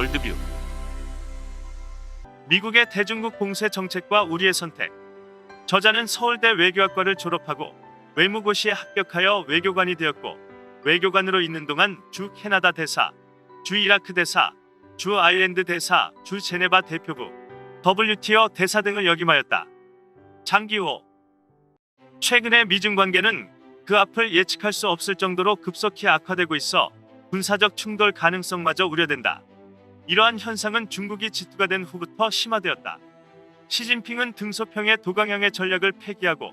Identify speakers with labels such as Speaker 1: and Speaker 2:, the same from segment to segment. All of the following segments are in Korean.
Speaker 1: 월드뷰. 미국의 대중국 봉쇄 정책과 우리의 선택. 저자는 서울대 외교학과를 졸업하고 외무고시에 합격하여 외교관이 되었고, 외교관으로 있는 동안 주 캐나다 대사, 주 이라크 대사, 주 아일랜드 대사, 주 제네바 대표부, WTO 대사 등을 역임하였다. 장기호. 최근의 미중 관계는 그 앞을 예측할 수 없을 정도로 급속히 악화되고 있어 군사적 충돌 가능성마저 우려된다. 이러한 현상은 중국이 지투가 된 후부터 심화되었다. 시진핑은 등소평의 도강형의 전략을 폐기하고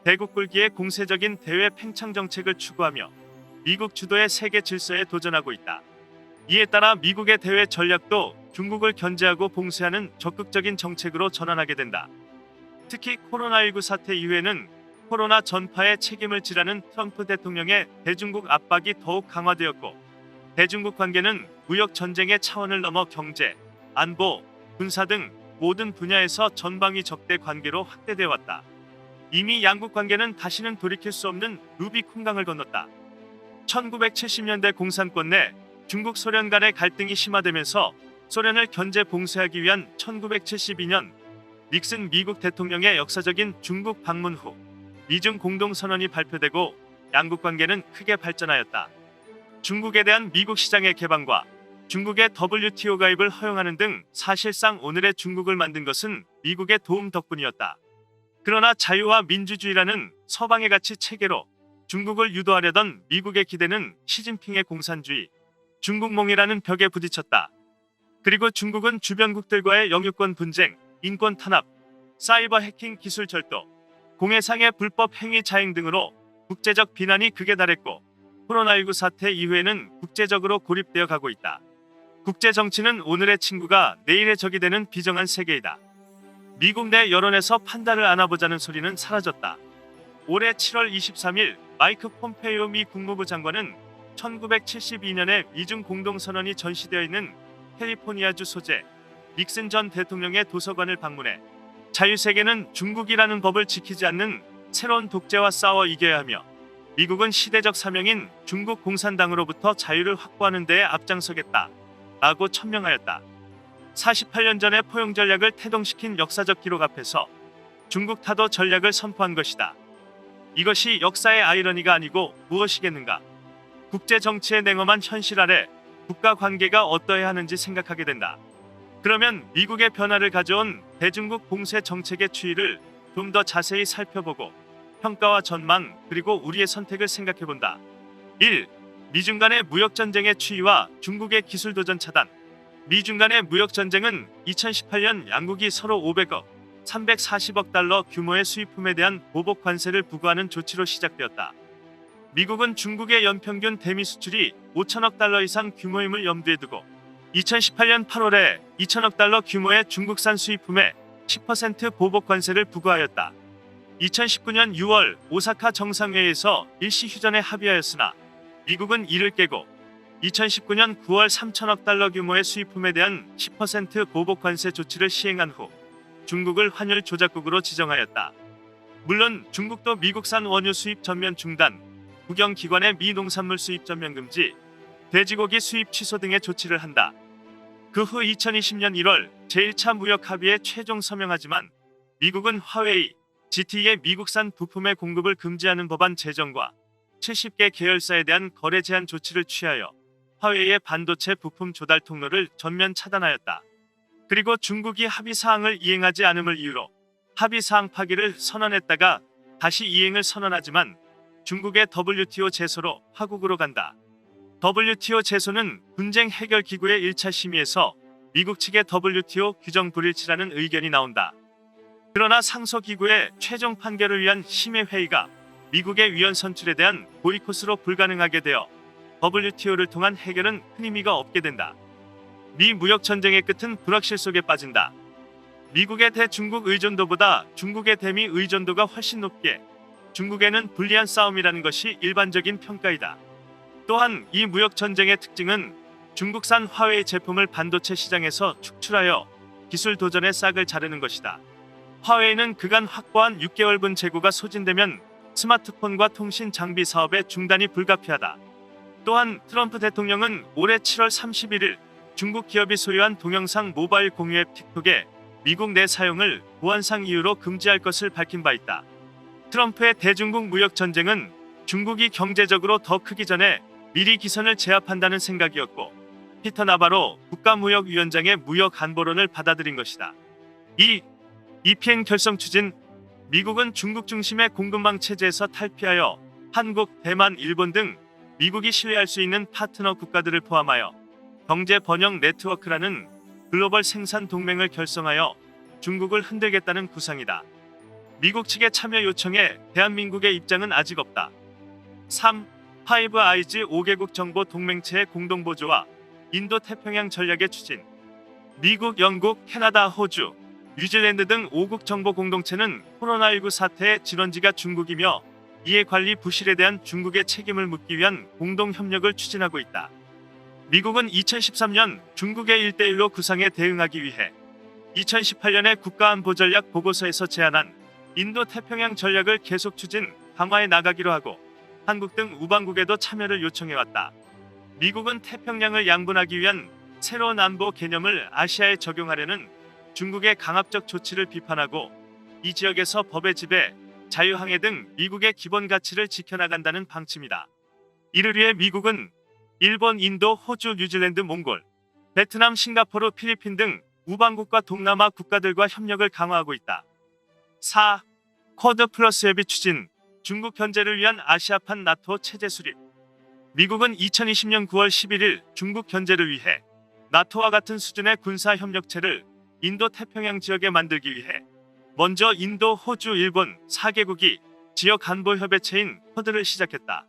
Speaker 1: 대국 굴기의 공세적인 대외 팽창 정책을 추구하며 미국 주도의 세계 질서에 도전하고 있다. 이에 따라 미국의 대외 전략도 중국을 견제하고 봉쇄하는 적극적인 정책으로 전환하게 된다. 특히 코로나19 사태 이후에는 코로나 전파에 책임을 지라는 트럼프 대통령의 대중국 압박이 더욱 강화되었고, 대중국 관계는 무역 전쟁의 차원을 넘어 경제, 안보, 군사 등 모든 분야에서 전방위 적대 관계로 확대되어 왔다. 이미 양국 관계는 다시는 돌이킬 수 없는 루비콘강을 건넜다. 1970년대 공산권 내 중국 소련 간의 갈등이 심화되면서 소련을 견제 봉쇄하기 위한 1972년 닉슨 미국 대통령의 역사적인 중국 방문 후 미중 공동선언이 발표되고 양국 관계는 크게 발전하였다. 중국에 대한 미국 시장의 개방과 중국의 WTO 가입을 허용하는 등 사실상 오늘의 중국을 만든 것은 미국의 도움 덕분이었다. 그러나 자유와 민주주의라는 서방의 가치 체계로 중국을 유도하려던 미국의 기대는 시진핑의 공산주의, 중국몽이라는 벽에 부딪혔다. 그리고 중국은 주변국들과의 영유권 분쟁, 인권 탄압, 사이버 해킹 기술 절도, 공해상의 불법 행위 자행 등으로 국제적 비난이 극에 달했고, 코로나19 사태 이후에는 국제적으로 고립되어 가고 있다. 국제 정치는 오늘의 친구가 내일의 적이 되는 비정한 세계이다. 미국 내 여론에서 판단을 안아보자는 소리는 사라졌다. 올해 7월 23일 마이크 폼페이오 미 국무부 장관은 1972년에 미중 공동선언이 전시되어 있는 캘리포니아주 소재 닉슨 전 대통령의 도서관을 방문해 자유세계는 중국이라는 법을 지키지 않는 새로운 독재와 싸워 이겨야 하며 미국은 시대적 사명인 중국 공산당으로부터 자유를 확보하는 데에 앞장서겠다 라고 천명하였다. 48년 전에 포용 전략을 태동시킨 역사적 기록 앞에서 중국 타도 전략을 선포한 것이다. 이것이 역사의 아이러니가 아니고 무엇이겠는가? 국제 정치의 냉엄한 현실 아래 국가 관계가 어떠해야 하는지 생각하게 된다. 그러면 미국의 변화를 가져온 대중국 봉쇄 정책의 추이를 좀 더 자세히 살펴보고 평가와 전망 그리고 우리의 선택을 생각해본다. 1. 미중 간의 무역전쟁의 추이와 중국의 기술도전 차단. 미중 간의 무역전쟁은 2018년 양국이 서로 500억, 340억 달러 규모의 수입품에 대한 보복 관세를 부과하는 조치로 시작되었다. 미국은 중국의 연평균 대미 수출이 5천억 달러 이상 규모임을 염두에 두고 2018년 8월에 2천억 달러 규모의 중국산 수입품에 10% 보복 관세를 부과하였다. 2019년 6월 오사카 정상회의에서 일시 휴전에 합의하였으나 미국은 이를 깨고 2019년 9월 3천억 달러 규모의 수입품에 대한 10% 보복 관세 조치를 시행한 후 중국을 환율 조작국으로 지정하였다. 물론 중국도 미국산 원유 수입 전면 중단, 국영기관의 미 농산물 수입 전면 금지, 돼지고기 수입 취소 등의 조치를 한다. 그 후 2020년 1월 제1차 무역 합의에 최종 서명하지만 미국은 화웨이, GTE의 미국산 부품의 공급을 금지하는 법안 제정과 70개 계열사에 대한 거래 제한 조치를 취하여 화웨이의 반도체 부품 조달 통로를 전면 차단하였다. 그리고 중국이 합의 사항을 이행하지 않음을 이유로 합의 사항 파기를 선언했다가 다시 이행을 선언하지만 중국의 WTO 제소로 파국으로 간다. WTO 제소는 분쟁 해결 기구의 1차 심의에서 미국 측의 WTO 규정 불일치라는 의견이 나온다. 그러나 상소 기구의 최종 판결을 위한 심의 회의가 미국의 위원 선출에 대한 보이콧으로 불가능하게 되어 WTO를 통한 해결은 큰 의미가 없게 된다. 미 무역 전쟁의 끝은 불확실 속에 빠진다. 미국의 대중국 의존도보다 중국의 대미 의존도가 훨씬 높게 중국에는 불리한 싸움이라는 것이 일반적인 평가이다. 또한 이 무역 전쟁의 특징은 중국산 화웨이 제품을 반도체 시장에서 축출하여 기술 도전의 싹을 자르는 것이다. 화웨이는 그간 확보한 6개월분 재고가 소진되면 스마트폰과 통신 장비 사업의 중단이 불가피하다. 또한 트럼프 대통령은 올해 7월 31일 중국 기업이 소유한 동영상 모바일 공유 앱 틱톡의 미국 내 사용을 보안상 이유로 금지할 것을 밝힌 바 있다. 트럼프의 대중국 무역 전쟁은 중국이 경제적으로 더 크기 전에 미리 기선을 제압한다는 생각이었고, 피터 나바로 국가무역위원장의 무역 안보론을 받아들인 것이다. 이 EPN 결성 추진. 미국은 중국 중심의 공급망 체제에서 탈피하여 한국, 대만, 일본 등 미국이 신뢰할 수 있는 파트너 국가들을 포함하여 경제 번영 네트워크라는 글로벌 생산 동맹을 결성하여 중국을 흔들겠다는 구상이다. 미국 측의 참여 요청에 대한민국의 입장은 아직 없다. 3. 파이브 아이즈 5개국 정보 동맹체의 공동 보조와 인도 태평양 전략의 추진. 미국, 영국, 캐나다, 호주, 뉴질랜드 등 5국 정보 공동체는 코로나19 사태의 진원지가 중국이며 이에 관리 부실에 대한 중국의 책임을 묻기 위한 공동 협력을 추진하고 있다. 미국은 2013년 중국의 1대1로 구상에 대응하기 위해 2018년에 국가안보전략 보고서에서 제안한 인도 태평양 전략을 계속 추진, 강화해 나가기로 하고 한국 등 우방국에도 참여를 요청해왔다. 미국은 태평양을 양분하기 위한 새로운 안보 개념을 아시아에 적용하려는 중국의 강압적 조치를 비판하고 이 지역에서 법의 지배, 자유항해 등 미국의 기본 가치를 지켜나간다는 방침이다. 이를 위해 미국은 일본, 인도, 호주, 뉴질랜드, 몽골, 베트남, 싱가포르, 필리핀 등 우방국과 동남아 국가들과 협력을 강화하고 있다. 4. 쿼드 플러스 협의 추진. 중국 견제를 위한 아시아판 나토 체제 수립. 미국은 2020년 9월 11일 중국 견제를 위해 나토와 같은 수준의 군사 협력체를 인도 태평양 지역에 만들기 위해 먼저 인도, 호주, 일본 4개국이 지역 안보 협의체인 쿼드를 시작했다.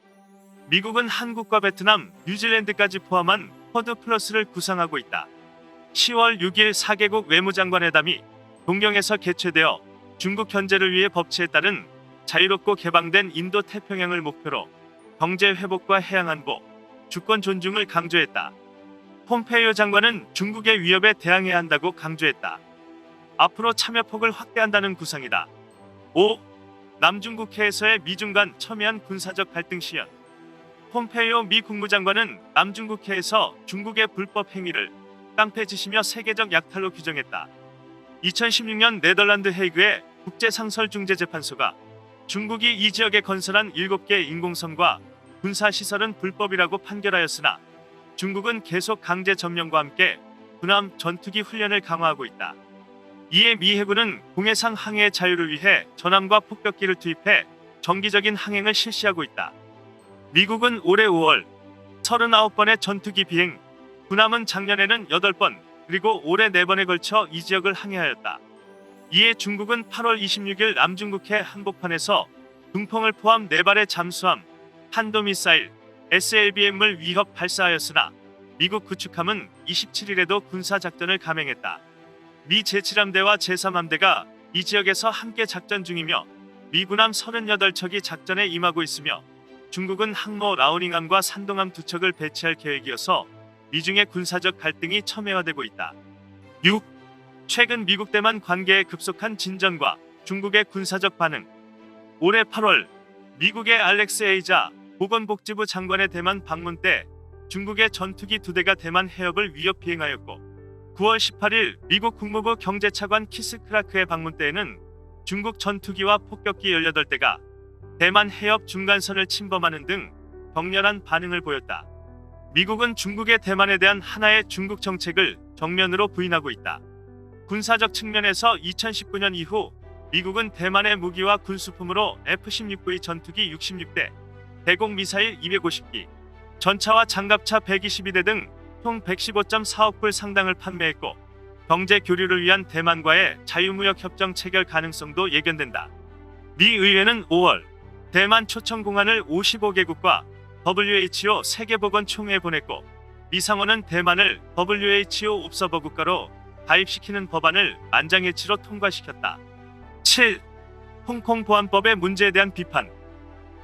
Speaker 1: 미국은 한국과 베트남, 뉴질랜드까지 포함한 쿼드 플러스를 구상하고 있다. 10월 6일 4개국 외무장관회담이 동경에서 개최되어 중국 견제를 위해 법치에 따른 자유롭고 개방된 인도 태평양을 목표로 경제 회복과 해양 안보, 주권 존중을 강조했다. 폼페이오 장관은 중국의 위협에 대항해야 한다고 강조했다. 앞으로 참여폭을 확대한다는 구상이다. 5. 남중국해에서의 미중 간 첨예한 군사적 갈등 시연. 폼페이오 미 국무장관은 남중국해에서 중국의 불법 행위를 깡패짓이며 세계적 약탈로 규정했다. 2016년 네덜란드 헤이그의 국제상설중재재판소가 중국이 이 지역에 건설한 7개 인공섬과 군사시설은 불법이라고 판결하였으나 중국은 계속 강제 점령과 함께 군함 전투기 훈련을 강화하고 있다. 이에 미 해군은 공해상 항해의 자유를 위해 전함과 폭격기를 투입해 정기적인 항행을 실시하고 있다. 미국은 올해 5월 39번의 전투기 비행, 군함은 작년에는 8번, 그리고 올해 4번에 걸쳐 이 지역을 항해하였다. 이에 중국은 8월 26일 남중국해 한복판에서 둥펑을 포함 4발의 잠수함, 탄도미사일, SLBM을 위협 발사하였으나 미국 구축함은 27일에도 군사작전을 감행했다. 미 제7함대와 제3함대가 이 지역에서 함께 작전 중이며 미 군함 38척이 작전에 임하고 있으며 중국은 항모 라오닝함과 산동함 2척을 배치할 계획이어서 미중의 군사적 갈등이 첨예화되고 있다. 6. 최근 미국 대만 관계의 급속한 진전과 중국의 군사적 반응. 올해 8월 미국의 알렉스 에이자 보건복지부 장관의 대만 방문 때 중국의 전투기 2대가 대만 해협을 위협 비행하였고 9월 18일 미국 국무부 경제차관 키스 크라크의 방문 때에는 중국 전투기와 폭격기 18대가 대만 해협 중간선을 침범하는 등 격렬한 반응을 보였다. 미국은 중국의 대만에 대한 하나의 중국 정책을 정면으로 부인하고 있다. 군사적 측면에서 2019년 이후 미국은 대만의 무기와 군수품으로 F-16V 전투기 66대, 대공 미사일 250기, 전차와 장갑차 122대 등 총 115.4억 불 상당을 판매했고 경제 교류를 위한 대만과의 자유무역 협정 체결 가능성도 예견된다. 미 의회는 5월 대만 초청 공안을 55개국과 WHO 세계보건총회에 보냈고 미 상원은 대만을 WHO 옵서버 국가로 가입시키는 법안을 만장일치로 통과시켰다. 7. 홍콩 보안법의 문제에 대한 비판.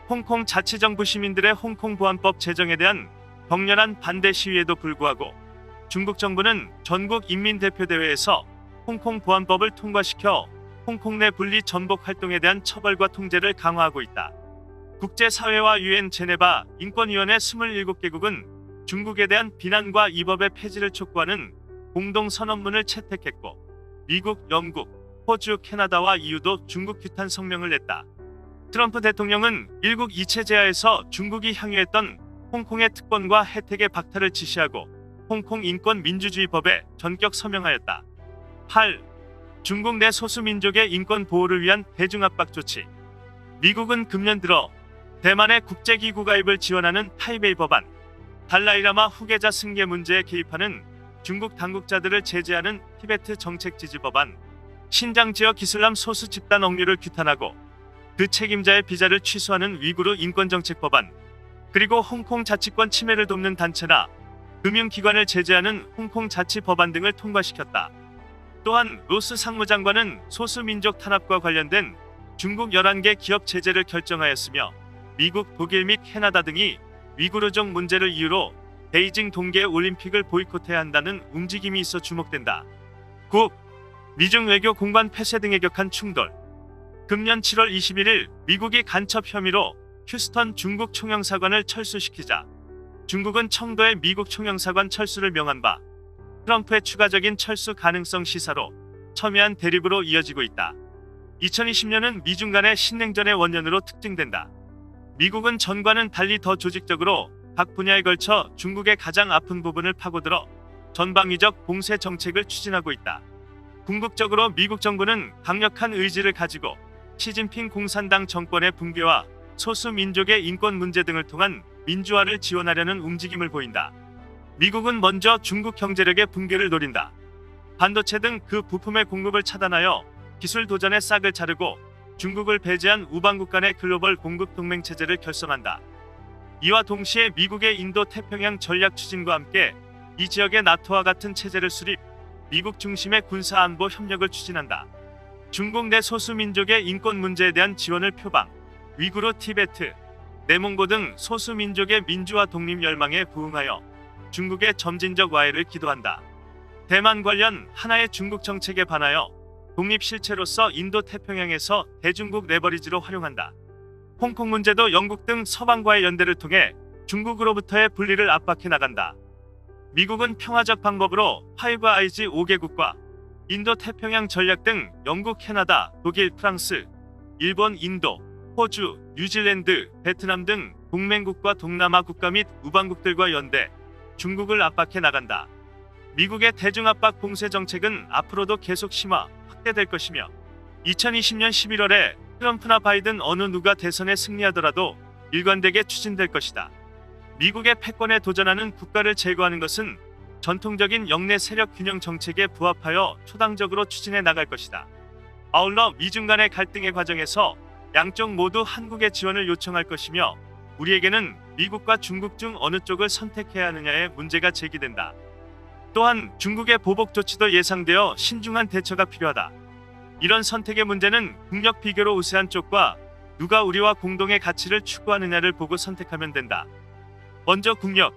Speaker 1: 홍콩 자치정부 시민들의 홍콩 보안법 제정에 대한 격렬한 반대 시위에도 불구하고 중국 정부는 전국 인민대표대회에서 홍콩 보안법을 통과시켜 홍콩 내 분리 전복 활동에 대한 처벌과 통제를 강화하고 있다. 국제사회와 UN 제네바 인권위원회 27개국은 중국에 대한 비난과 이 법의 폐지를 촉구하는 공동선언문을 채택했고 미국, 영국, 호주, 캐나다와 EU도 중국 규탄 성명을 냈다. 트럼프 대통령은 일국 이체제하에서 중국이 향유했던 홍콩의 특권과 혜택의 박탈을 지시하고 홍콩 인권민주주의법에 전격 서명하였다. 8. 중국 내 소수민족의 인권 보호를 위한 대중압박 조치. 미국은 금년 들어 대만의 국제기구 가입을 지원하는 타이베이 법안, 달라이라마 후계자 승계 문제에 개입하는 중국 당국자들을 제재하는 티베트 정책 지지 법안, 신장 지역 이슬람 소수 집단 억류를 규탄하고 그 책임자의 비자를 취소하는 위구르 인권정책 법안, 그리고 홍콩 자치권 침해를 돕는 단체나 금융기관을 제재하는 홍콩 자치 법안 등을 통과시켰다. 또한 로스 상무장관은 소수민족 탄압과 관련된 중국 11개 기업 제재를 결정하였으며 미국, 독일 및 캐나다 등이 위구르족 문제를 이유로 베이징 동계올림픽을 보이콧해야 한다는 움직임이 있어 주목된다. 9. 미중 외교 공간 폐쇄 등에 격한 충돌. 금년 7월 21일 미국이 간첩 혐의로 휴스턴 중국 총영사관을 철수시키자 중국은 청도의 미국 총영사관 철수를 명한 바 트럼프의 추가적인 철수 가능성 시사로 첨예한 대립으로 이어지고 있다. 2020년은 미중 간의 신냉전의 원년으로 특징된다. 미국은 전과는 달리 더 조직적으로 각 분야에 걸쳐 중국의 가장 아픈 부분을 파고들어 전방위적 봉쇄 정책을 추진하고 있다. 궁극적으로 미국 정부는 강력한 의지를 가지고 시진핑 공산당 정권의 붕괴와 소수 민족의 인권 문제 등을 통한 민주화를 지원하려는 움직임을 보인다. 미국은 먼저 중국 경제력의 붕괴를 노린다. 반도체 등 그 부품의 공급을 차단하여 기술 도전의 싹을 자르고 중국을 배제한 우방국 간의 글로벌 공급 동맹 체제를 결성한다. 이와 동시에 미국의 인도 태평양 전략 추진과 함께 이 지역의 나토와 같은 체제를 수립, 미국 중심의 군사 안보 협력을 추진한다. 중국 내 소수민족의 인권 문제에 대한 지원을 표방, 위구르, 티베트, 내몽고 등 소수민족의 민주화 독립 열망에 부응하여 중국의 점진적 와해를 기도한다. 대만 관련 하나의 중국 정책에 반하여 독립 실체로서 인도 태평양에서 대중국 레버리지로 활용한다. 홍콩 문제도 영국 등 서방과의 연대를 통해 중국으로부터의 분리를 압박해 나간다. 미국은 평화적 방법으로 파이브 아이즈 5개국과 인도 태평양 전략 등 영국, 캐나다, 독일, 프랑스, 일본, 인도, 호주, 뉴질랜드, 베트남 등 동맹국과 동남아 국가 및 우방국들과 연대, 중국을 압박해 나간다. 미국의 대중압박 봉쇄 정책은 앞으로도 계속 심화, 확대될 것이며 2020년 11월에 트럼프나 바이든 어느 누가 대선에 승리하더라도 일관되게 추진될 것이다. 미국의 패권에 도전하는 국가를 제거하는 것은 전통적인 영내 세력 균형 정책에 부합하여 초당적으로 추진해 나갈 것이다. 아울러 미중 간의 갈등의 과정에서 양쪽 모두 한국의 지원을 요청할 것이며 우리에게는 미국과 중국 중 어느 쪽을 선택해야 하느냐의 문제가 제기된다. 또한 중국의 보복 조치도 예상되어 신중한 대처가 필요하다. 이런 선택의 문제는 국력 비교로 우세한 쪽과 누가 우리와 공동의 가치를 추구하느냐를 보고 선택하면 된다. 먼저 국력,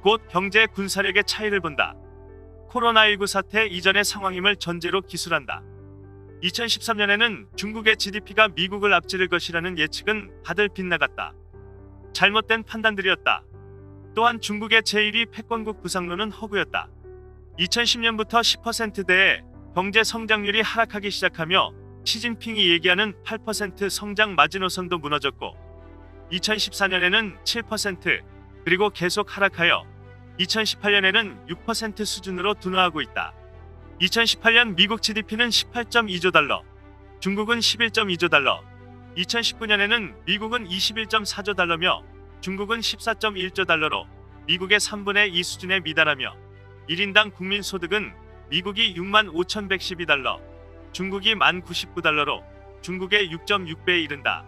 Speaker 1: 곧 경제 군사력의 차이를 본다. 코로나19 사태 이전의 상황임을 전제로 기술한다. 2013년에는 중국의 GDP가 미국을 앞지를 것이라는 예측은 다들 빗나갔다. 잘못된 판단들이었다. 또한 중국의 제1위 패권국 구상론은 허구였다. 2010년부터 10%대의 경제 성장률이 하락하기 시작하며 시진핑이 얘기하는 8% 성장 마지노선도 무너졌고 2014년에는 7% 그리고 계속 하락하여 2018년에는 6% 수준으로 둔화하고 있다. 2018년 미국 GDP는 18.2조 달러, 중국은 11.2조 달러, 2019년에는 미국은 21.4조 달러며 중국은 14.1조 달러로 미국의 3분의 2 수준에 미달하며 1인당 국민소득은 미국이 65,112달러, 중국이 1099달러로 중국의 6.6배에 이른다.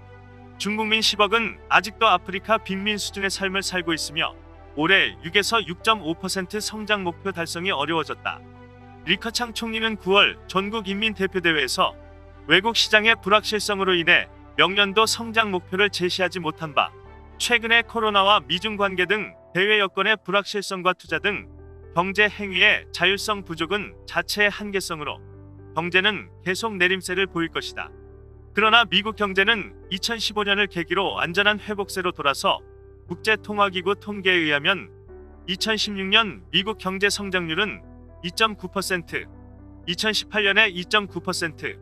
Speaker 1: 중국민 10억은 아직도 아프리카 빈민 수준의 삶을 살고 있으며 올해 6에서 6.5% 성장 목표 달성이 어려워졌다. 리커창 총리는 9월 전국인민대표대회에서 외국 시장의 불확실성으로 인해 명년도 성장 목표를 제시하지 못한 바 최근의 코로나와 미중 관계 등 대외 여건의 불확실성과 투자 등 경제 행위의 자율성 부족은 자체의 한계성으로 경제는 계속 내림세를 보일 것이다. 그러나 미국 경제는 2015년을 계기로 안전한 회복세로 돌아서 국제통화기구 통계에 의하면 2016년 미국 경제 성장률은 2.9%, 2018년에 2.9%,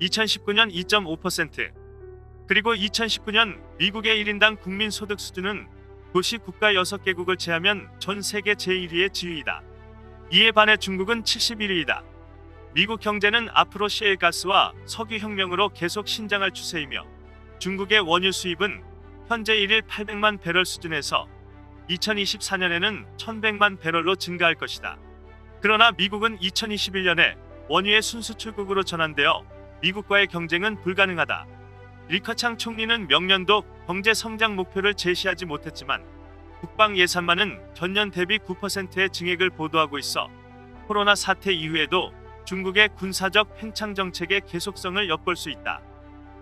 Speaker 1: 2019년 2.5%, 그리고 2019년 미국의 1인당 국민 소득 수준은 도시 국가 6개국을 제하면 전 세계 제1위의 지위이다. 이에 반해 중국은 71위이다. 미국 경제는 앞으로 시엘가스와 석유혁명으로 계속 신장할 추세이며 중국의 원유 수입은 현재 1일 800만 배럴 수준에서 2024년에는 1100만 배럴로 증가할 것이다. 그러나 미국은 2021년에 원유의 순수출국으로 전환되어 미국과의 경쟁은 불가능하다. 리커창 총리는 명년도 경제 성장 목표를 제시하지 못했지만 국방 예산만은 전년 대비 9%의 증액을 보도하고 있어 코로나 사태 이후에도 중국의 군사적 팽창 정책의 계속성을 엿볼 수 있다.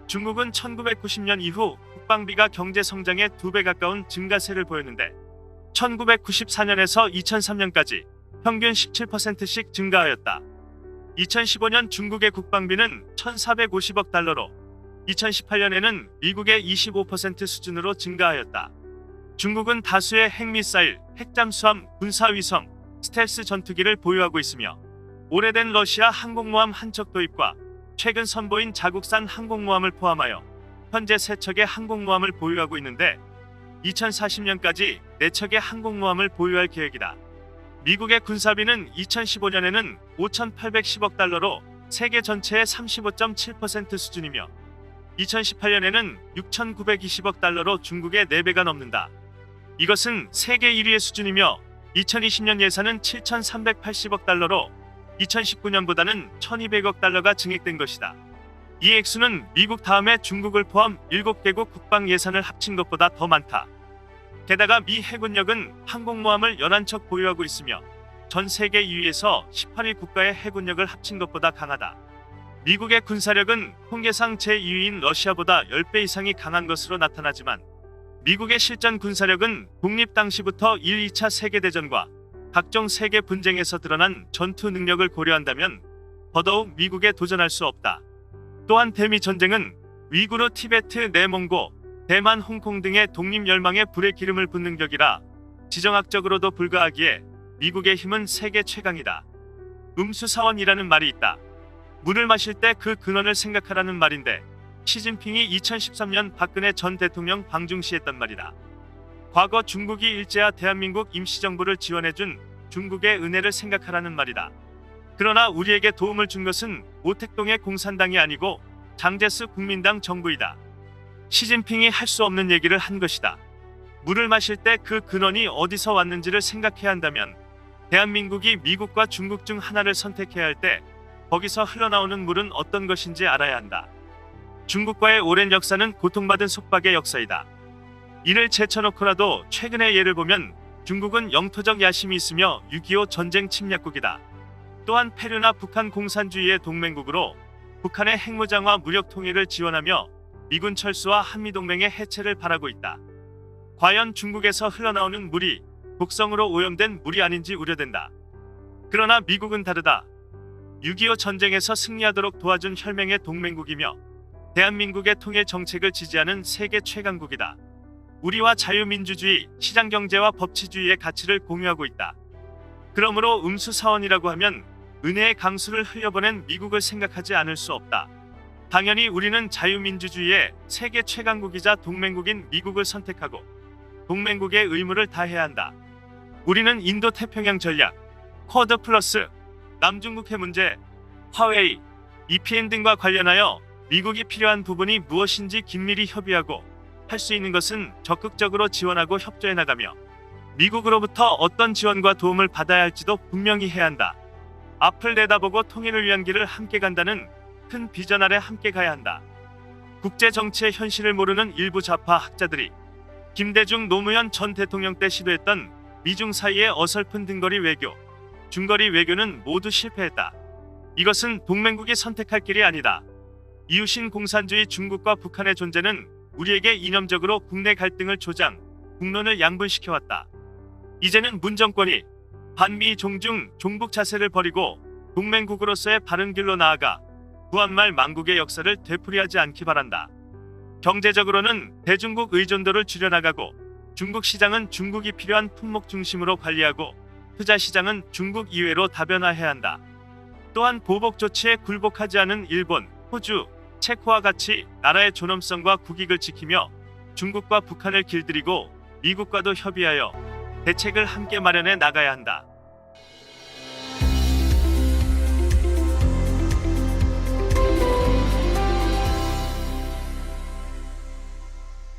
Speaker 1: 중국은 1990년 이후 국방비가 경제 성장의 2배 가까운 증가세를 보였는데 1994년에서 2003년까지 평균 17%씩 증가하였다. 2015년 중국의 국방비는 1,450억 달러로 2018년에는 미국의 25% 수준으로 증가하였다. 중국은 다수의 핵미사일, 핵잠수함, 군사위성, 스텔스 전투기를 보유하고 있으며 오래된 러시아 항공모함 한 척 도입과 최근 선보인 자국산 항공모함을 포함하여 현재 3척의 항공모함을 보유하고 있는데 2040년까지 4척의 항공모함을 보유할 계획이다. 미국의 군사비는 2015년에는 5,810억 달러로 세계 전체의 35.7% 수준이며 2018년에는 6,920억 달러로 중국의 4배가 넘는다. 이것은 세계 1위의 수준이며 2020년 예산은 7,380억 달러로 2019년보다는 1,200억 달러가 증액된 것이다. 이 액수는 미국 다음에 중국을 포함 7개국 국방 예산을 합친 것보다 더 많다. 게다가 미 해군력은 항공모함을 11척 보유하고 있으며 전 세계 2위에서 18위 국가의 해군력을 합친 것보다 강하다. 미국의 군사력은 통계상 제2위인 러시아보다 10배 이상이 강한 것으로 나타나지만 미국의 실전 군사력은 독립 당시부터 1, 2차 세계대전과 각종 세계 분쟁에서 드러난 전투 능력을 고려한다면 더더욱 미국에 도전할 수 없다. 또한 대미 전쟁은 위구르, 티베트, 내몽고, 대만, 홍콩 등의 독립 열망에 불의 기름을 붓는 격이라 지정학적으로도 불가하기에 미국의 힘은 세계 최강이다. 음수사원이라는 말이 있다. 물을 마실 때 그 근원을 생각하라는 말인데 시진핑이 2013년 박근혜 전 대통령 방중시 했단 말이다. 과거 중국이 일제와 대한민국 임시정부를 지원해준 중국의 은혜를 생각하라는 말이다. 그러나 우리에게 도움을 준 것은 오택동의 공산당이 아니고 장제스 국민당 정부이다. 시진핑이 할 수 없는 얘기를 한 것이다. 물을 마실 때 그 근원이 어디서 왔는지를 생각해야 한다면 대한민국이 미국과 중국 중 하나를 선택해야 할 때 거기서 흘러나오는 물은 어떤 것인지 알아야 한다. 중국과의 오랜 역사는 고통받은 속박의 역사이다. 이를 제쳐놓고라도 최근의 예를 보면 중국은 영토적 야심이 있으며 6.25 전쟁 침략국이다. 또한 페루나 북한 공산주의의 동맹국으로 북한의 핵무장화 무력 통일을 지원하며 미군 철수와 한미동맹의 해체를 바라고 있다. 과연 중국에서 흘러나오는 물이 독성으로 오염된 물이 아닌지 우려된다. 그러나 미국은 다르다. 6.25 전쟁에서 승리하도록 도와준 혈맹의 동맹국이며 대한민국의 통일 정책을 지지하는 세계 최강국이다. 우리와 자유민주주의, 시장경제와 법치주의의 가치를 공유하고 있다. 그러므로 음수사원이라고 하면 은혜의 강수를 흘려보낸 미국을 생각하지 않을 수 없다. 당연히 우리는 자유민주주의의 세계 최강국이자 동맹국인 미국을 선택하고 동맹국의 의무를 다해야 한다. 우리는 인도태평양 전략, 쿼드 플러스, 남중국해 문제, 화웨이, EPN 등과 관련하여 미국이 필요한 부분이 무엇인지 긴밀히 협의하고 할 수 있는 것은 적극적으로 지원하고 협조해 나가며 미국으로부터 어떤 지원과 도움을 받아야 할지도 분명히 해야 한다. 앞을 내다보고 통일을 위한 길을 함께 간다는 큰 비전 아래 함께 가야 한다. 국제정치의 현실을 모르는 일부 좌파 학자들이 김대중, 노무현 전 대통령 때 시도했던 미중 사이의 어설픈 등거리 외교, 중거리 외교는 모두 실패했다. 이것은 동맹국이 선택할 길이 아니다. 이웃인 공산주의 중국과 북한의 존재는 우리에게 이념적으로 국내 갈등을 조장, 국론을 양분시켜왔다. 이제는 문 정권이 반미 종중, 종북 자세를 버리고 동맹국으로서의 바른 길로 나아가 구한말 망국의 역사를 되풀이하지 않기 바란다. 경제적으로는 대중국 의존도를 줄여나가고 중국 시장은 중국이 필요한 품목 중심으로 관리하고 투자 시장은 중국 이외로 다변화해야 한다. 또한 보복 조치에 굴복하지 않은 일본, 호주, 체코와 같이 나라의 존엄성과 국익을 지키며 중국과 북한을 길들이고 미국과도 협의하여 대책을 함께 마련해 나가야 한다.